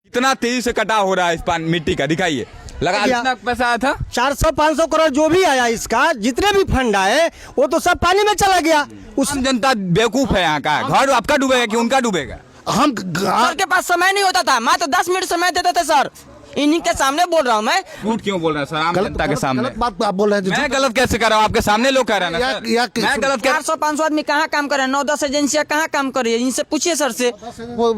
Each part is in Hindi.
इतना तेजी से कटाव हो रहा है इस मिट्टी का, दिखाइए। लगा कितना पैसा आया था? 400-500 करोड़ जो भी आया इसका, जितने भी फंड आए वो तो सब पानी में चला गया। उस जनता बेवकूफ है यहाँ का। घर आपका डूबेगा कि उनका डूबेगा? हम सर के पास समय नहीं होता था, मात्र 10 मिनट समय देते थे सर। इन्हीं के सामने बोल रहा हूँ मैं। झूठ क्यों बोल रहे हैं सर आम जनता के सामने? गलत बात आप बोल रहे हैं। मैं गलत कैसे कर रहा हूँ? आपके सामने लोग कह रहे हैं ना सर। मैं गलत 400-500 आदमी कहाँ काम कर रहे हैं? 9-10 एजेंसियाँ कहाँ काम कर रही है? इनसे पूछिए सर से। वो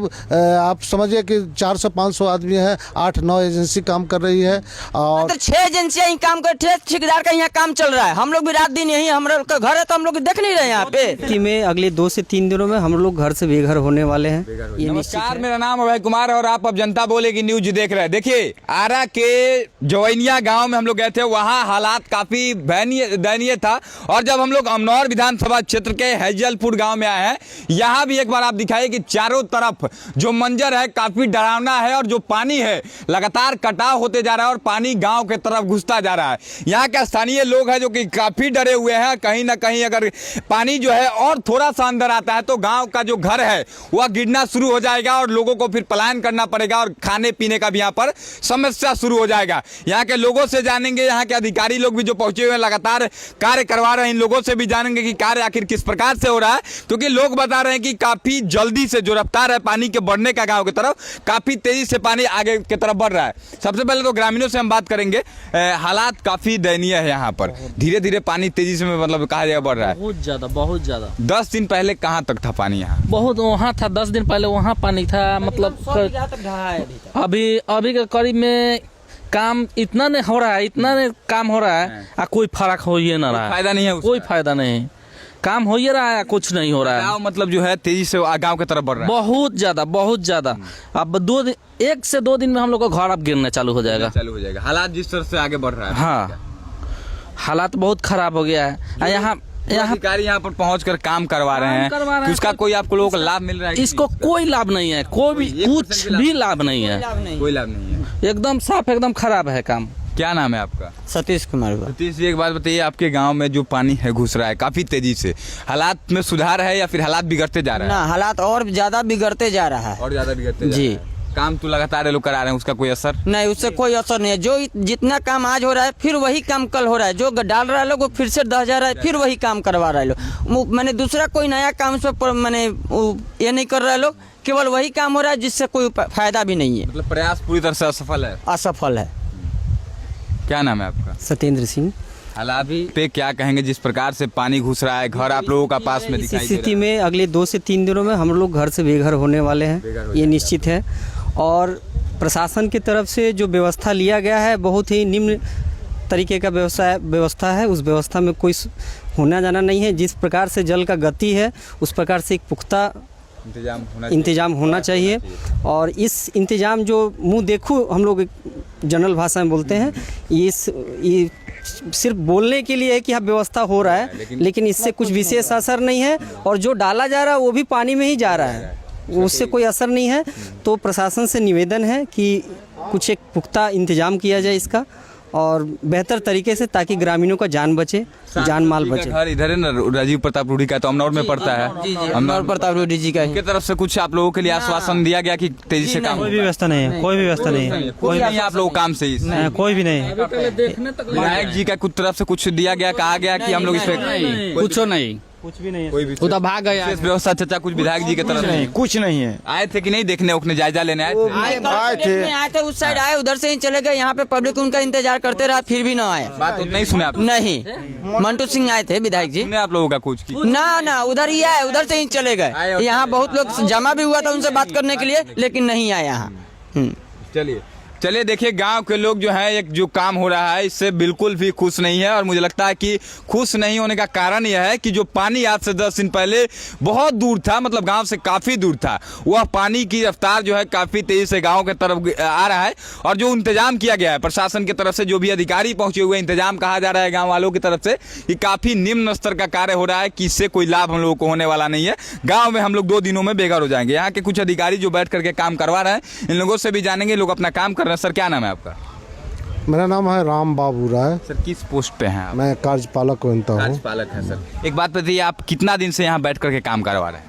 आप समझिए कि 400-500 आदमी है, 8-9 एजेंसी काम कर रही है और तो 6 एजेंसियाँ ही काम कर, 6 ठेकेदार का यहाँ काम चल रहा है। हम लोग भी रात दिन यही, हमारा घर है तो हम लोग देख नहीं रहे यहाँ पे। में अगले 2 से 3 दिनों में हम लोग घर से बेघर होने वाले हैं। नमस्कार, मेरा नाम अभय कुमार है और आप अब जनता बोलेगी न्यूज देख रहे हैं। देखिए, आरा के जवैनिया गांव में हम लोग गए थे, वहां हालात काफी दयनीय था। और जब हम लोग अमनौर विधानसभा क्षेत्र के हैजलपुर गांव में आए हैं, यहां भी एक बार आप दिखाइए कि चारों तरफ जो मंजर है काफी डरावना है और जो पानी है लगातार कटाव होते जा रहा है और पानी गांव के तरफ घुसता जा रहा है। यहाँ के स्थानीय लोग हैं जो कि काफी डरे हुए हैं। कहीं ना कहीं अगर पानी जो है और थोड़ा सा अंदर आता है तो गाँव का जो घर है वह गिरना शुरू हो जाएगा और लोगों को फिर पलायन करना पड़ेगा और खाने पीने का भी यहाँ पर समस्या शुरू हो जाएगा। यहाँ के लोगों से जानेंगे, यहाँ के अधिकारी लोग भी जो पहुंचे हुए लगातार कार्य करवा रहे हैं, इन लोगों से भी जानेंगे कि कार्य आखिर किस प्रकार से हो रहा है। क्योंकि लोग बता रहे हैं कि काफी जल्दी से जो रफ्तार है पानी के बढ़ने का गांव की तरफ, काफी तेजी से पानी आगे की तरफ बढ़ रहा है। सबसे पहले तो ग्रामीणों से हम बात करेंगे। हालात काफी दयनीय है यहाँ पर, धीरे धीरे पानी तेजी से मतलब कहा जाएगा बढ़ रहा है। बहुत ज्यादा 10 दिन पहले कहाँ तक था पानी यहाँ? बहुत वहाँ था, 10 दिन पहले वहाँ पानी था। मतलब अभी के करीब में काम इतना नहीं हो रहा है, इतना नहीं काम हो रहा है, कोई फर्क हो ये ना रहा है। फायदा नहीं है, कोई फायदा नहीं। काम हो ये रहा है, कुछ नहीं हो रहा है। मतलब जो है तेजी से गांव की तरफ बढ़ रहा है बहुत ज्यादा। अब 1 से 2 दिन में हम लोग का घर अब गिरना चालू हो जाएगा। हालात जिस तरह से आगे बढ़ रहा है, हाँ, हालात बहुत खराब हो गया है। यहाँ अधिकारी यहाँ पर पहुंचकर काम करवा रहे हैं, तो उसका कोई आपको लोगों को लाभ मिल रहा है? इसको कोई लाभ नहीं है, कोई भी कुछ भी लाभ नहीं है, कोई लाभ नहीं है। एकदम साफ, एकदम खराब है काम। क्या नाम है आपका? सतीश कुमार। सतीश जी, एक बात बताइए, आपके गांव में जो पानी है घुस रहा है काफी तेजी से, हालात में सुधार है या फिर हालात बिगड़ते जा रहे हैं? ना, हालात और ज्यादा बिगड़ते जा रहा है। और ज्यादा बिगड़ते जा रहा है। काम तो लगातार लोग करा रहे हैं, उसका कोई असर नहीं? उससे कोई असर नहीं है। जो जितना काम आज हो रहा है फिर वही काम कल हो रहा है। जो डाल रहा है लोग वो फिर से दह जा रहा है, फिर वही काम करवा रहा है लोग। मैंने दूसरा कोई नया काम इस पर मैंने ये नहीं कर रहा है लोग, केवल वही काम हो रहा है जिससे कोई फायदा भी नहीं है। मतलब प्रयास पूरी तरह से असफल है। असफल है। क्या नाम है आपका? सत्येंद्र सिंह। हालात पे क्या कहेंगे जिस प्रकार से पानी घुस रहा है, घर आप लोगों का पास में दिखाई दे रहा है? स्थिति में अगले 2 से 3 दिनों में हम लोग घर से बेघर होने वाले हैं, ये निश्चित है। और प्रशासन की तरफ से जो व्यवस्था लिया गया है बहुत ही निम्न तरीके का व्यवस्था है। उस व्यवस्था में कोई होना जाना नहीं है। जिस प्रकार से जल का गति है उस प्रकार से एक पुख्ता इंतजाम होना चाहिए। और इस इंतजाम जो मुंह देखो हम लोग जनरल भाषा में बोलते हैं, ये सिर्फ बोलने के लिए है कि हाँ व्यवस्था हो रहा है, लेकिन इससे कुछ विशेष असर नहीं है। और जो डाला जा रहा है वो भी पानी में ही जा रहा है, उससे कोई असर नहीं है। तो प्रशासन से निवेदन है कि कुछ एक पुख्ता इंतजाम किया जाए इसका और बेहतर तरीके से, ताकि ग्रामीणों का जान बचे, जान माल बचे। घर इधर है ना, राजीव प्रताप रूडी का, तो अमनौर में पड़ता है। अमनौर प्रताप रूडी जी का की तरफ से कुछ आप लोगों के लिए आश्वासन दिया गया कि तेजी से काम? कोई भी व्यवस्था नहीं है, कोई भी व्यवस्था नहीं है, कोई नहीं आप लोगों काम से कोई भी नहीं। विधायक जी का कुछ तरफ से कुछ दिया गया, कहा गया कि हम लोग इस पे कुछ नहीं, कुछ भी नहीं है, कोई भी वो तो भाग गया। व्यवस्था चर्चा कुछ विधायक जी की तरफ से कुछ नहीं है। आए थे कि नहीं देखने उकने, जायजा लेने आए आए थे उस साइड आए, उधर से ही चले गए। यहाँ पे पब्लिक उनका इंतजार करते रहा, फिर भी ना आए। बात नहीं सुने आप? नहीं, मंटू सिंह आए थे विधायक जी। आप लोगों का कुछ की? ना उधर ही आए, उधर से ही चले गए। यहाँ बहुत लोग जमा भी हुआ था उनसे बात करने के लिए, लेकिन नहीं आए यहाँ। चलिए देखिए, गांव के लोग जो है एक जो काम हो रहा है इससे बिल्कुल भी खुश नहीं है। और मुझे लगता है कि खुश नहीं होने का कारण यह है कि जो पानी आज से 10 दिन पहले बहुत दूर था, मतलब गांव से काफ़ी दूर था, वह पानी की रफ्तार जो है काफ़ी तेज़ी से गांव के तरफ आ रहा है। और जो इंतजाम किया गया है प्रशासन की तरफ से, जो भी अधिकारी पहुंचे हुए इंतजाम कहा जा रहा है गाँव वालों की तरफ से, कि काफ़ी निम्न स्तर का कार्य हो रहा है, कि इससे कोई लाभ हम लोगों को होने वाला नहीं है। गाँव में हम लोग 2 दिनों में बेघर हो जाएंगे। यहाँ के कुछ अधिकारी जो बैठ करके काम करवा रहे हैं, इन लोगों से भी जानेंगे, लोग अपना काम कर रहे हैं। सर, क्या नाम है आपका? मेरा नाम है राम बाबू राय। सर, किस पोस्ट पे हैं आप? मैं कार्यपालक बनता हूँ। कार्यपालक है सर। एक बात बताइए, आप कितना दिन से यहाँ बैठ करके काम करवा रहे हैं?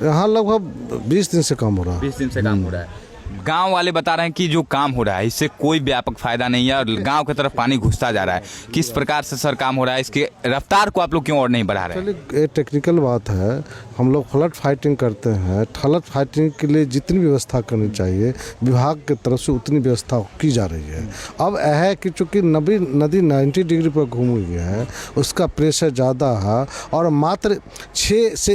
यहाँ लगभग 20 दिन से काम हो रहा है। 20 दिन से काम हो रहा है। गांव वाले बता रहे हैं कि जो काम हो रहा है इससे कोई व्यापक फायदा नहीं है और गांव की तरफ पानी घुसता जा रहा है। किस प्रकार से सर काम हो रहा है, इसकी रफ्तार को आप लोग क्यों और नहीं बढ़ा रहे हैं? चलिए, ये टेक्निकल बात है। हम लोग फ्लड फाइटिंग करते हैं। फ्लड फाइटिंग के लिए जितनी व्यवस्था करनी चाहिए विभाग की तरफ से उतनी व्यवस्था की जा रही है। अब यह है कि चूँकि नदी 90 डिग्री पर घूम गई है, उसका प्रेशर ज़्यादा है और मात्र 6 से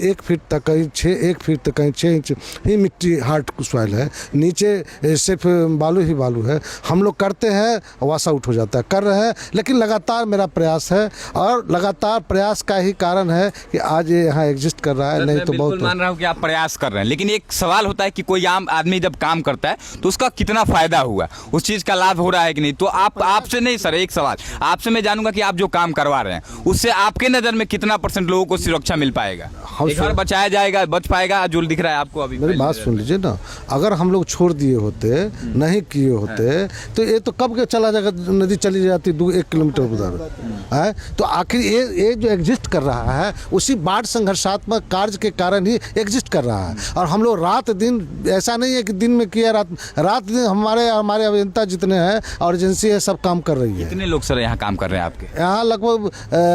1 फीट तक, कहीं 1 फीट तक, कहीं 6 इंच ही मिट्टी हार्ड सॉइल है, नीचे सिर्फ बालू ही बालू है। हम लोग करते हैं, वॉश आउट हो जाता है, कर रहे हैं, लेकिन लगातार मेरा प्रयास है और लगातार प्रयास का ही कारण है कि आज ये यहाँ एग्जिस्ट कर रहा है। नहीं तो बहुत मान रहा हूँ कि आप प्रयास कर रहे हैं, लेकिन एक सवाल होता है कि कोई आम आदमी जब काम करता है तो उसका कितना फायदा हुआ, उस चीज का लाभ हो रहा है कि नहीं। तो आपसे नहीं सर, एक सवाल आपसे मैं जानूंगा कि आप जो काम करवा रहे हैं उससे आपके नजर में कितना % लोगों को सुरक्षा मिल पाएगा, घर बचाया जाएगा, बच पाएगा जो दिख रहा है आपको अभी? मेरी बात सुन लीजिए ना, अगर हम लोग छोड़ दिए होते, नहीं किए होते तो ये तो कब के चला जाएगा, नदी चली जाती 1 किलोमीटर उधर है। तो आखिर ये जो एग्जिस्ट कर रहा है उसी बाढ़ संघर्षात्मक कार्य के कारण ही एग्जिस्ट कर रहा है। और हम लोग रात दिन, ऐसा नहीं है कि दिन में किया, रात दिन हमारे अभियंता जितने हैं और एजेंसी है सब काम कर रही है। कितने लोग सर यहाँ काम कर रहे हैं आपके? यहाँ लगभग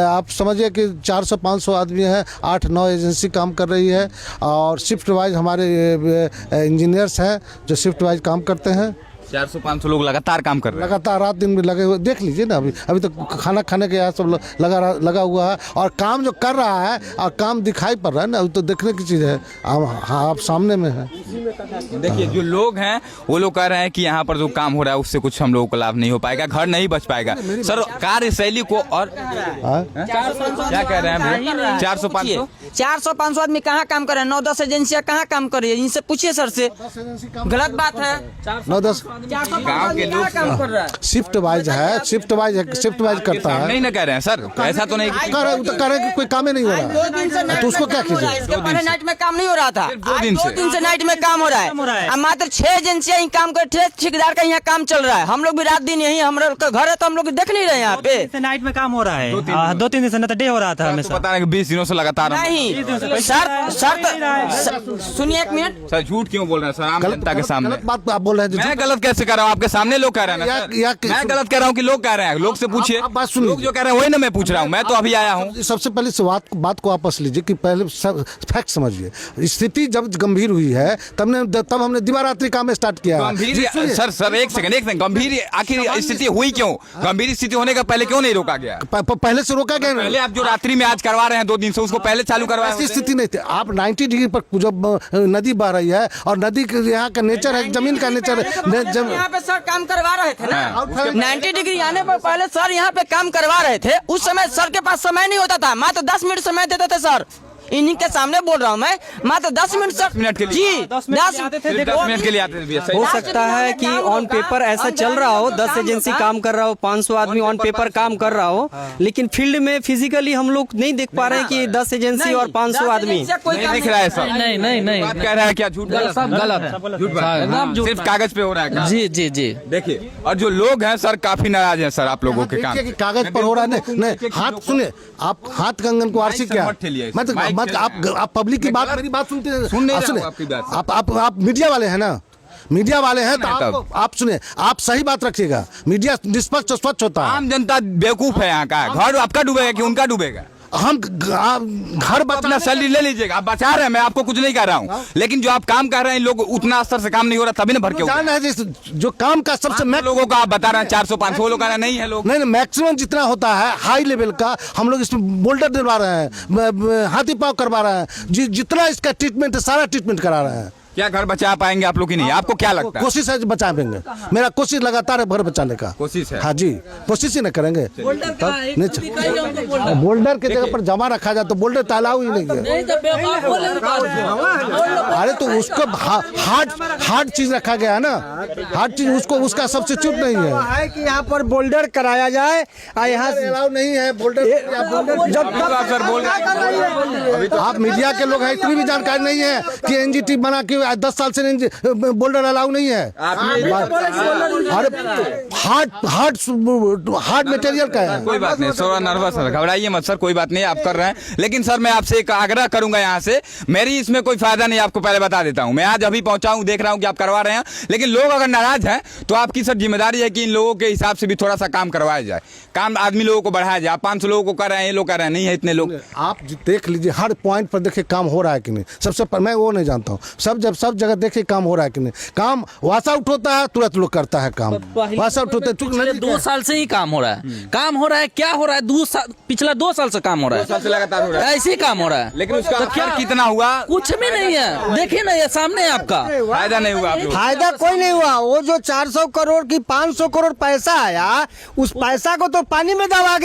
आप समझिए कि 400-500 आदमी है, 8-9 एजेंसी काम कर रही है और शिफ्ट वाइज हमारे इंजीनियर्स हैं जो शिफ्ट वाइज काम करते हैं। 400-500 लोग लगातार काम कर रहे हैं, लगातार रात दिन में लगे हुए, देख लीजिए ना, अभी तो खाना खाने के यहाँ सब लगा हुआ है और काम जो कर रहा है और काम दिखाई पड़ रहा है ना, तो देखने की चीज़ है। आप सामने में है। देखिए जो लोग हैं वो लोग कह रहे हैं कि यहाँ पर जो काम हो रहा है उससे कुछ हम लोगों को लाभ नहीं हो पाएगा, घर नहीं बच पाएगा। सर कार्यशैली को और क्या कह रहे हैं? 400-500 आदमी कहाँ काम कर रहे हैं? 9-10 एजेंसियाँ कहाँ काम कर रही है? इनसे पूछिए सर से। गलत बात है। 9-10 गांव के लोग काम कर रहा है, शिफ्ट वाइज है, शिफ्ट वाइज करता है। नहीं ना कह रहे हैं सर, ऐसा तो नहीं कर रहे कि कोई काम ही नहीं हो रहा है, तो उसको क्या कीजिए? इसके पहले नाइट में काम नहीं हो रहा था, 2 दिन से नाइट में काम हो रहा है। अब मात्र 6 एजेंसियां ही काम कर, ठेकेदार का यहाँ काम चल रहा है। हम लोग भी रात दिन यही, हमारा घर है तो हम लोग देख नहीं रहे यहाँ पे। नाइट में काम हो रहा है, 2-3 दिन से न तो डे हो रहा था हमेशा। पता नहीं 20 दिनों से लगातार नहीं सर, सुनिए 1 मिनट। सर झूठ क्यों बोल रहे हैं सर आम जनता के सामने? गलत बात आप बोल रहे हैं। मैं गलत कैसे कर रहा हूँ? आपके सामने लोग कह रहे हैं ना सर। मैं गलत कह रहा हूँ कि लोग कह रहे हैं? लोग से पूछिए, आप बात सुनिए। लोग जो कह रहे हैं वही ना मैं पूछ रहा हूँ, मैं तो अभी आया हूँ। सबसे पहले इस बात को वापस लीजिए कि पहले फैक्ट समझिए। स्थिति जब गंभीर हुई है तब हमने दिवारात्रि काम स्टार्ट किया। गंभीर सर एक सेकंड गंभीर आखिर स्थिति हुई क्यों? गंभीर स्थिति होने का पहले क्यों नहीं रोका गया? पहले से रोका गया। पहले आप जो रात्रि में आज करवा रहे हैं 2 दिन से, उसको पहले चालू करवाया। ऐसी स्थिति नहीं थी। आप 90 डिग्री पर जब नदी बह रही है और नदी के यहाँ का नेचर है, जमीन का नेचर है, यहाँ पे सर काम करवा रहे थे ना, 90 डिग्री आने पर पहले सर यहाँ पे काम करवा रहे थे। उस समय सर के पास समय नहीं होता था, मात्र 10 मिनट समय देते थे सर। इन्हीं के सामने बोल रहा हूँ मैं, मात्र 10 मिनट सर, 10 मिनट के लिए जी 10 मिनट के लिए आते थे। हो सकता है कि ऑन पेपर ऐसा चल रहा हो, 10 एजेंसी काम कर रहा हो, 500 आदमी ऑन पेपर काम कर रहा हो, लेकिन फील्ड में फिजिकली हम लोग नहीं देख पा रहे हैं कि 10 एजेंसी और 500 आदमी नहीं दिख रहा है सर। नहीं बात कह रहा है क्या? झूठ सब गलत है, सिर्फ कागज पे हो रहा है। जी। देखिए और जो लोग हैं सर काफी नाराज हैं सर आप लोगों के काम कि कागज पर हो रहा है। नहीं हाथ सुनिए, आप हाथ कंगन को आरसी क्या मत आप पब्लिक की बात, मेरी बात सुनते आप मीडिया वाले हैं ना, मीडिया वाले हैं तो आप सुनिए, आप सही बात रखिएगा। मीडिया निष्पक्ष स्वच्छ होता है। आम जनता बेवकूफ है यहाँ का। घर आपका डूबेगा कि उनका डूबेगा? हम घर अपना सैलरी ले लीजिएगा, आप बचा रहे हैं, मैं आपको कुछ नहीं कह रहा हूँ, लेकिन जो आप काम कर रहे हैं लोग उतना स्तर से काम नहीं हो रहा, तभी ना भर के जान है जो काम का सबसे लोगों का आप बता रहे हैं 400-500 लोग नहीं है लोग। नहीं मैक्सिमम जितना होता है हाई लेवल का हम लोग इसमें बोल्डर दिलवा रहे हैं, हाथी पाव करवा रहे हैं, जितना इसका ट्रीटमेंट है सारा ट्रीटमेंट करा रहे हैं। क्या घर बचा पाएंगे आप लोग की नहीं? आपको क्या लगता है? कोशिश है बचा पाएंगे, मेरा कोशिश लगातार है घर बचाने का। कोशिश है? हाँ जी, कोशिश ही नहीं करेंगे। बोल्डर के जगह पर जमा रखा जाए तो बोल्डर तालाब ही नहीं है। अरे तो उसको हार्ड चीज रखा गया है ना, हार्ड चीज उसका सब्स्टिट्यूट नहीं है कि यहाँ पर बोल्डर कराया जाए। यहाँ नहीं है बोल्डर। जब आप मीडिया के लोग हैं, इतनी भी जानकारी नहीं है कि एनजीटी बना के आज 10 साल से नहीं बोल्डर अलाउ नहीं है। अरे हार्ड मटेरियल का है। कोई बात नहीं, थोड़ा नर्वस है, घबराइए मत सर, कोई बात नहीं, आप कर रहे हैं। लेकिन सर मैं आपसे एक आग्रह करूंगा यहाँ से, मेरी इसमें कोई फायदा नहीं, आपको पहले बता देता हूँ। मैं आज अभी पहुंचा हूँ, देख रहा हूँ कि आप करवा रहे हैं, लेकिन लोग अगर नाराज हैं तो आपकी सर जिम्मेदारी है कि इन लोगों के हिसाब से भी थोड़ा सा काम करवाया जाए, काम आदमी लोगों को बढ़ाया जाए। आप 500 लोगों को कर रहे हैं, ये लोग कर रहे हैं, नहीं है इतने लोग। आप देख लीजिए हर पॉइंट पर देखिए काम हो रहा है कि नहीं। सबसे मैं वो नहीं जानता हूँ, सब जगह देखिए काम हो रहा है कि नहीं। काम वास आउट होता है तुरंत लोग करता है काम, वास आउट होता है। 2 साल से ही काम हो रहा है, काम हो रहा है, क्या हो रहा है, पिछला 2 साल से काम हो रहा है, 2 साल से लगातार हो रहा है, ऐसे ही काम हो रहा है। लेकिन उसका असर कितना हुआ? कुछ भी नहीं है, देखिए ना ये सामने है आपका, फायदा नहीं हुआ आप लोगों को। फायदा कोई नहीं हुआ। वो जो 400 करोड़ की 500 करोड़ पैसा आया, उस पैसा को तो पानी में दबा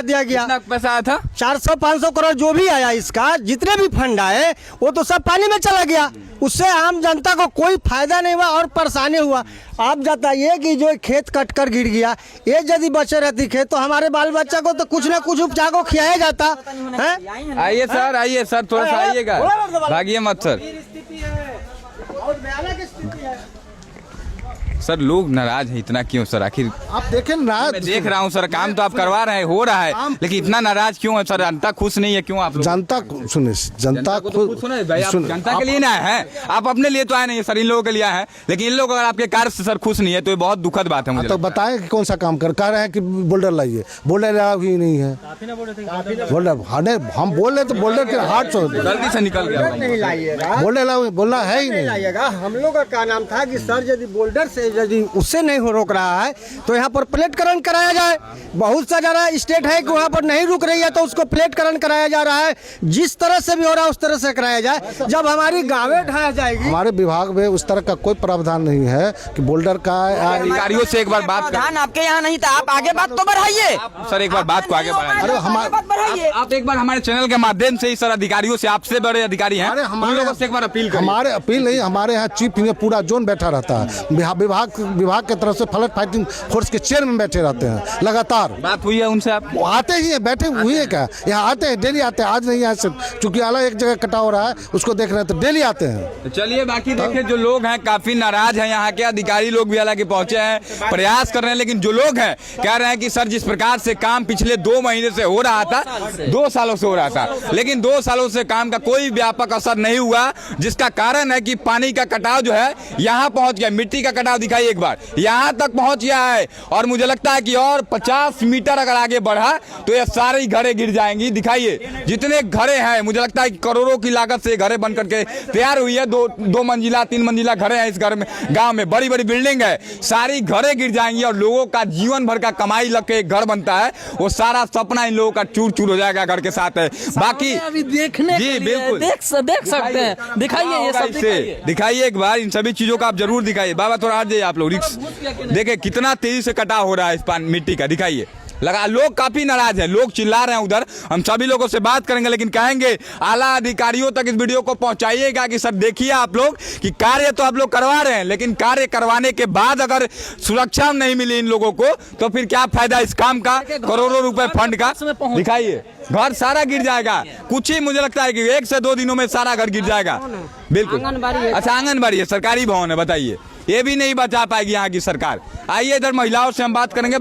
दिया गया। कितना पैसा आया था? 400-500 करोड़ जो भी आया, इसका जितने भी फंड आए वो तो सब पानी में चला गया। उससे आम जनता को कोई फायदा नहीं हुआ और परेशानी हुआ। आप बताइए कि जो खेत कट कर गिर गया, ये यदि बचे रहती खेत तो हमारे बाल बच्चा को तो कुछ ना कुछ उपचार को खिलाया जाता है। आइए सर, थोड़ा सा आइएगा, भागिए मत सर। सर लोग नाराज है, इतना क्यों सर? आखिर आप देखें ना, मैं देख रहा हूँ सर, काम तो आप करवा रहे हैं, हो रहा है, लेकिन इतना नाराज क्यों है सर? जनता खुश नहीं है क्यों? आप लोग जनता सुने, जनता को तो खुश होना है भाई, आप जनता के लिए ना आए हैं, आप अपने लिए तो आए नहीं सर, इन लोगों के लिए आए हैं। लेकिन इन लोग अगर आपके कार्य से सर खुश नहीं है तो ये बहुत दुखद बात है मुझे। तो बताएं कि कौन सा काम कह रहे हैं कि बोल्डर लाइए, बोल्डर अलाउ ही नहीं है। बोल्डर हम बोल रहे तो बोल्डर के हाथ से गलती से निकल गया, नहीं लाइएगा, बोल्डर अलाउ बोलना है ही नहीं। लाइएगा। हम लोग का क्या नाम था कि सर यदि बोल्डर से यदि उससे नहीं हो रोक रहा है तो यहाँ पर प्लेटकरण कराया जाए। बहुत सा जरा स्टेट है कि वहाँ पर नहीं रुक रही है तो उसको प्लेटकरण कराया जा रहा है। जिस तरह से भी हो रहा है उस तरह से कराया जाए। जब हमारी गाँवें ढाया जाएगी, हमारे विभाग में उस तरह का कोई प्रावधान नहीं है कि बोल्डर का। अधिकारियों से एक बार बात ध्यान आपके यहाँ नहीं था, आप आगे बात तो बढ़ाइए सर, एक बार बात को आगे बढ़ाइए। अरे हमारे आप एक बार हमारे चैनल के माध्यम से ही सर अधिकारियों से, आपसे बड़े अधिकारी हैं, उन लोगों से एक बार अपील करिए। हमारे अपील नहीं, हमारे यहाँ चीफ इंजीनियर पूरा जोन बैठा रहता है, विभाग के तरफ से फ्लड फाइटिंग फोर्स के चेयरमैन बैठे रहते हैं लगातार। बात हुई है उनसे? आप वो आते ही है, बैठे हुए हैं क्या? यहाँ आते हैं, डेली आते हैं, आज नहीं आए सिर्फ, चूंकि अलग एक जगह कटा हो रहा है उसको देख रहे हैं तो डेली आते हैं। तो चलिए, बाकी देखिए जो लोग हैं काफी नाराज हैं, यहाँ के अधिकारी लोग भी हालांकि पहुंचे हैं, प्रयास कर रहे हैं, लेकिन जो लोग हैं कह रहे हैं कि सर जिस प्रकार से काम पिछले 2 महीने से हो रहा था, 2 सालों से हो रहा था, लेकिन 2 सालों से काम का कोई व्यापक असर नहीं हुआ, जिसका कारण है कि पानी का कटाव जो है यहाँ पहुंच गया। मिट्टी का कटाव दिखाइए एक बार, यहाँ तक पहुंच गया है और मुझे लगता है कि और 50 मीटर अगर आगे बढ़ा तो ये सारी घरें गिर जाएंगी। दिखाइए जितने घरें हैं, मुझे लगता है कि करोड़ों की लागत से घरें बन करके तैयार हुई है। 2 मंजिला 3 मंजिला घरें हैं इस घर में, गांव में बड़ी बड़ी बिल्डिंग है, सारी घरें गिर जाएंगी और लोगों का जीवन भर का कमाई लग के एक घर बनता है, वो सारा सपना इन लोगों का चूर चूर हो जाएगा घर के साथ है। बाकी अभी देखने जी बिल्कुल देख सकते हैं, दिखाइए ये सब, दिखाइए एक बार, इन सभी चीजों का आप जरूर दिखाइए। बाबा थोड़ा हट जाइए आप लोग, देखिए कितना तेजी से कटाव हो रहा है इस मिट्टी का, दिखाइए। लगा लोग काफी नाराज हैं, लोग चिल्ला रहे हैं उधर, हम सभी लोगों से बात करेंगे, लेकिन कहेंगे आला अधिकारियों तक इस वीडियो को पहुंचाइएगा कि सर देखिए आप लोग कि कार्य तो आप लोग करवा रहे हैं, लेकिन कार्य करवाने के बाद अगर सुरक्षा नहीं मिली इन लोगों को तो फिर क्या फायदा इस काम का, करोड़ों रुपए फंड का। दिखाइए घर सारा गिर जाएगा, कुछ ही मुझे लगता है कि 1 से 2 दिनों में सारा घर गिर जाएगा। बिल्कुल, अच्छा आंगनबाड़ी है, सरकारी भवन है, बताइए ये भी नहीं बचा पाएगी यहाँ की सरकार। आइए इधर महिलाओं से हम बात करेंगे।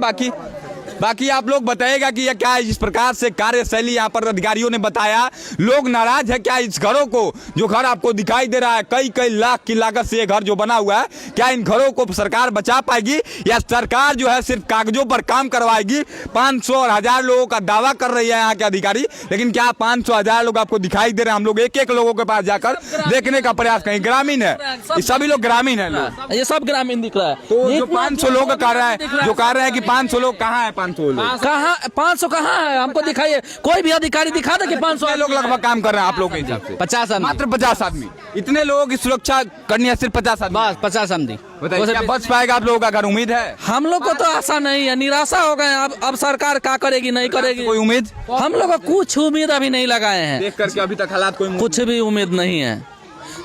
बाकी आप लोग बताइएगा कि यह क्या है, जिस प्रकार से कार्यशैली यहाँ पर अधिकारियों ने बताया, लोग नाराज है क्या इस घरों को, जो घर आपको दिखाई दे रहा है कई लाख की लागत से ये घर जो बना हुआ है, क्या इन घरों को सरकार बचा पाएगी या सरकार जो है सिर्फ कागजों पर काम करवाएगी? 500 और 1000 लोगों का दावा कर रही है यहाँ के अधिकारी, लेकिन क्या 500-1000 लोग आपको दिखाई दे रहे हैं? हम लोग एक लोगों के पास जाकर देखने का प्रयास करें। ग्रामीण है, ये सभी लोग ग्रामीण है, लोग ये सब ग्रामीण दिख रहा है। तो जो 500 लोग कह रहा है, जो कह रहे हैं कि 500 लोग कहाँ है, 500 लोग कहाँ, 500 कहाँ है? हमको दिखाइए, कोई भी अधिकारी दिखा दे कि 500 लोग लगभग काम कर रहे हैं आप लोग के हिसाब से? 50 आदमी, मात्र 50 आदमी। इतने लोगों की सुरक्षा करनी है सिर्फ 50 आदमी? बस 50 आदमी। बताइए क्या बच पाएगा आप लोगों का घर? उम्मीद है? हम लोग को तो आशा नहीं है, निराशा हो गए। अब सरकार क्या करेगी, नहीं करेगी, कोई उम्मीद? हम लोग को कुछ उम्मीद अभी नहीं लगाए हैं, देख करके अभी तक हालात कोई कुछ भी उम्मीद नहीं है।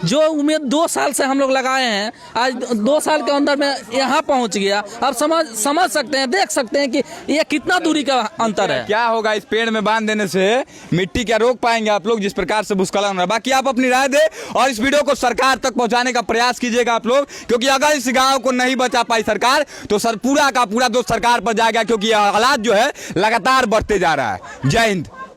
जो उम्मीद 2 साल से हम लोग लगाए हैं, आज 2 साल के अंदर में यहाँ पहुँच गया। अब समझ सकते हैं, देख सकते हैं कि ये कितना दूरी का अंतर है। क्या होगा इस पेड़ में बांध देने से, मिट्टी क्या रोक पाएंगे आप लोग जिस प्रकार से भूस्खलन हो रहा है। बाकी आप अपनी राय दे और इस वीडियो को सरकार तक पहुंचाने का प्रयास कीजिएगा आप लोग, क्योंकि अगर इस गांव को नहीं बचा पाई सरकार तो पूरा का पूरा दोष सरकार पर जाएगा, क्योंकि यह हालात जो है लगातार बढ़ते जा रहा है। जय हिंद।